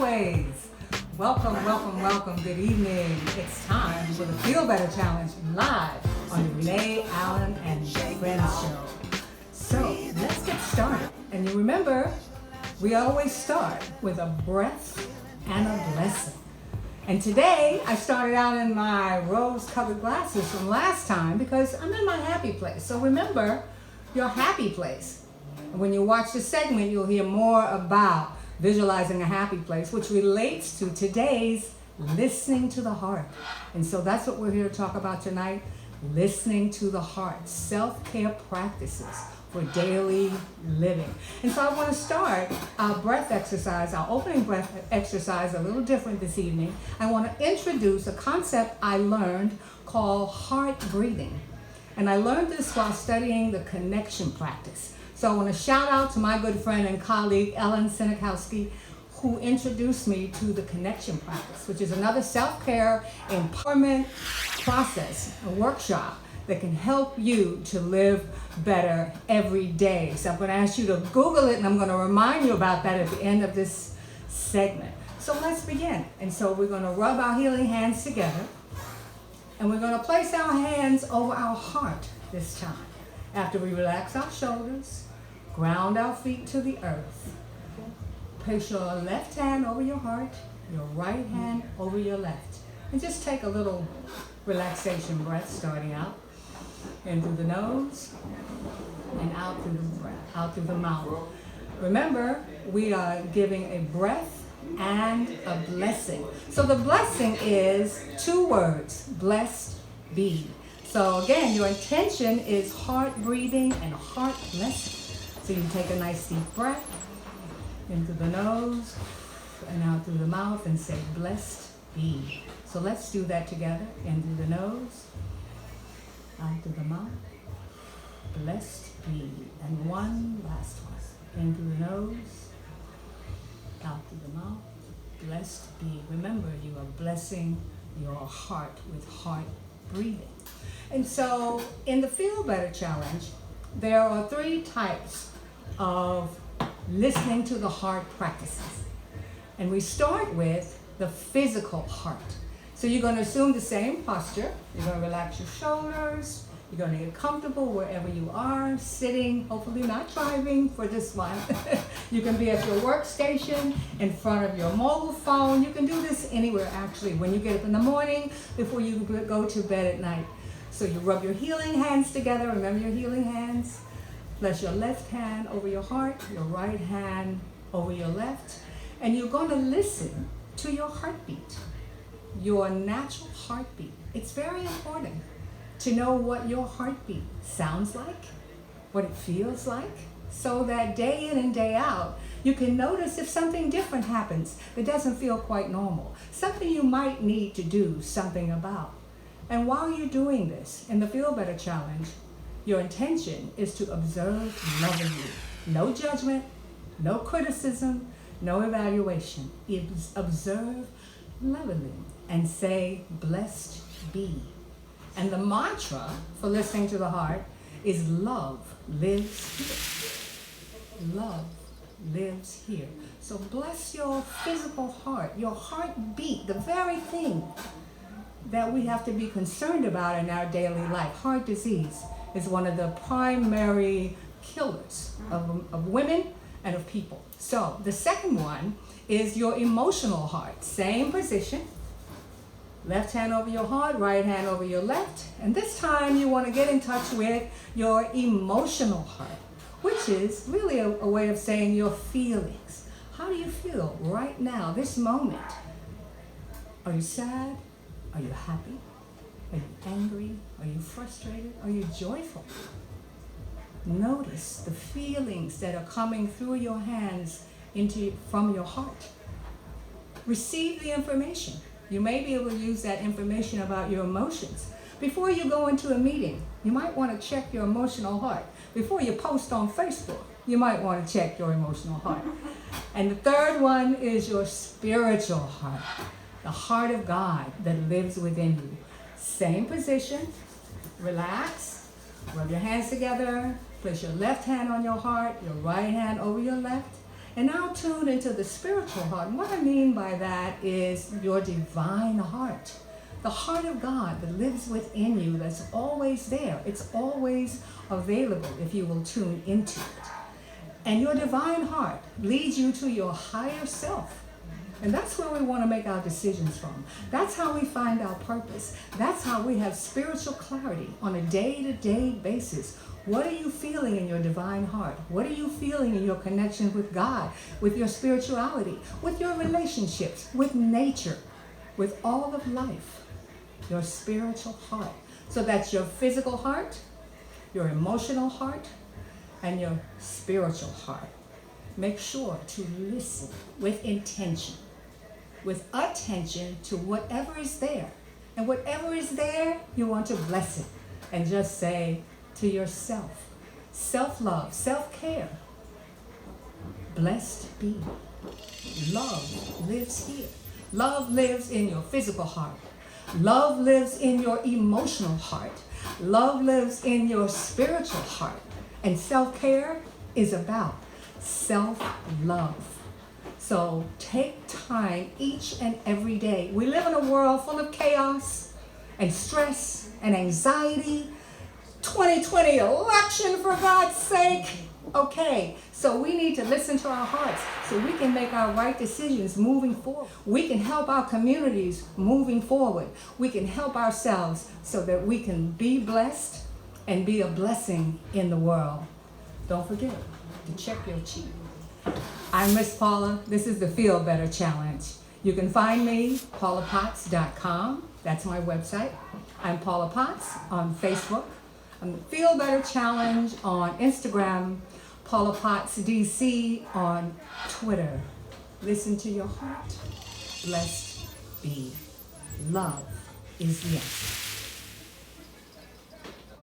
always. Welcome, welcome, welcome. Good evening. It's time for the Feel Better Challenge live on the Renee, Allen, and Friends show. So let's get started. And you remember, we always start with a breath and a blessing. And today I started out in my rose-colored glasses from last time because I'm in my happy place. So remember your happy place. And when you watch the segment, you'll hear more about visualizing a happy place, which relates to today's listening to the heart. And so that's what we're here to talk about tonight, listening to the heart, self-care practices for daily living. And so I want to start our breath exercise, our opening breath exercise, a little different this evening. I want to introduce a concept I learned called heart breathing. And I learned this while studying the connection practice. So I want to shout out to my good friend and colleague, Ellen Sinikowski, who introduced me to the connection practice, which is another self-care empowerment process, a workshop that can help you to live better every day. So I'm going to ask you to Google it, and I'm going to remind you about that at the end of this segment. So let's begin. And so we're going to rub our healing hands together, and we're going to place our hands over our heart this time. After we relax our shoulders, ground our feet to the earth. Place your left hand over your heart, your right hand over your left. And just take a little relaxation breath starting out. In through the nose and out through the breath, out through the mouth. Remember, we are giving a breath and a blessing. So the blessing is 2 words, blessed be. So again, your intention is heart breathing and heart blessing. So you can take a nice deep breath in through the nose and out through the mouth and say, blessed be. So let's do that together. In through the nose, out through the mouth, blessed be. And one last one. In through the nose, out through the mouth, blessed be. Remember, you are blessing your heart with heart breathing. And so in the Feel Better Challenge, there are 3 types of listening to the heart practices. And we start with the physical heart. So you're going to assume the same posture. You're going to relax your shoulders. You're going to get comfortable wherever you are, sitting, hopefully not driving for this one. You can be at your workstation, in front of your mobile phone. You can do this anywhere, actually, when you get up in the morning, before you go to bed at night. So you rub your healing hands together. Remember your healing hands. Place your left hand over your heart, your right hand over your left. And you're going to listen to your heartbeat, your natural heartbeat. It's very important to know what your heartbeat sounds like, what it feels like, so that day in and day out, you can notice if something different happens that doesn't feel quite normal, something you might need to do something about. And while you're doing this in the Feel Better Challenge, your intention is to observe lovingly. No judgment, no criticism, no evaluation. Observe lovingly and say, blessed be. And the mantra for listening to the heart is love lives here. Love lives here. So bless your physical heart, your heartbeat, the very thing that we have to be concerned about in our daily life. Heart disease is one of the primary killers of women and of people. So the second one is your emotional heart. Same position. Left hand over your heart, right hand over your left. And this time you want to get in touch with your emotional heart, which is really a way of saying your feelings. How do you feel right now, this moment? Are you sad? Are you happy? Are you angry? Are you frustrated? Are you joyful? Notice the feelings that are coming through your hands from your heart. Receive the information. You may be able to use that information about your emotions. Before you go into a meeting, you might want to check your emotional heart. Before you post on Facebook, you might want to check your emotional heart. And the third one is your spiritual heart, the heart of God that lives within you. Same position, relax, rub your hands together, place your left hand on your heart, your right hand over your left, And now tune into the spiritual heart. And what I mean by that is your divine heart. The heart of God that lives within you, that's always there. It's always available if you will tune into it. And your divine heart leads you to your higher self. And that's where we want to make our decisions from. That's how we find our purpose. That's how we have spiritual clarity on a day-to-day basis. What are you feeling in your divine heart? What are you feeling in your connection with God, with your spirituality, with your relationships, with nature, with all of life? Your spiritual heart. So that's your physical heart, your emotional heart, and your spiritual heart. Make sure to listen with intention, with attention to whatever is there. And whatever is there, you want to bless it. And just say to yourself, self-love, self-care, blessed be. Love lives here. Love lives in your physical heart. Love lives in your emotional heart. Love lives in your spiritual heart. And self-care is about self-love. So take time each and every day. We live in a world full of chaos and stress and anxiety. 2020 election, for God's sake. Okay, so we need to listen to our hearts so we can make our right decisions moving forward. We can help our communities moving forward. We can help ourselves so that we can be blessed and be a blessing in the world. Don't forget to check your chi. I'm Ms.Paula. This is the Feel Better Challenge. You can find me, paulapotts.com. That's my website. I'm Paula Potts on Facebook. I'm the Feel Better Challenge on Instagram. Paula Potts DC on Twitter. Listen to your heart. Blessed be. Love is the answer.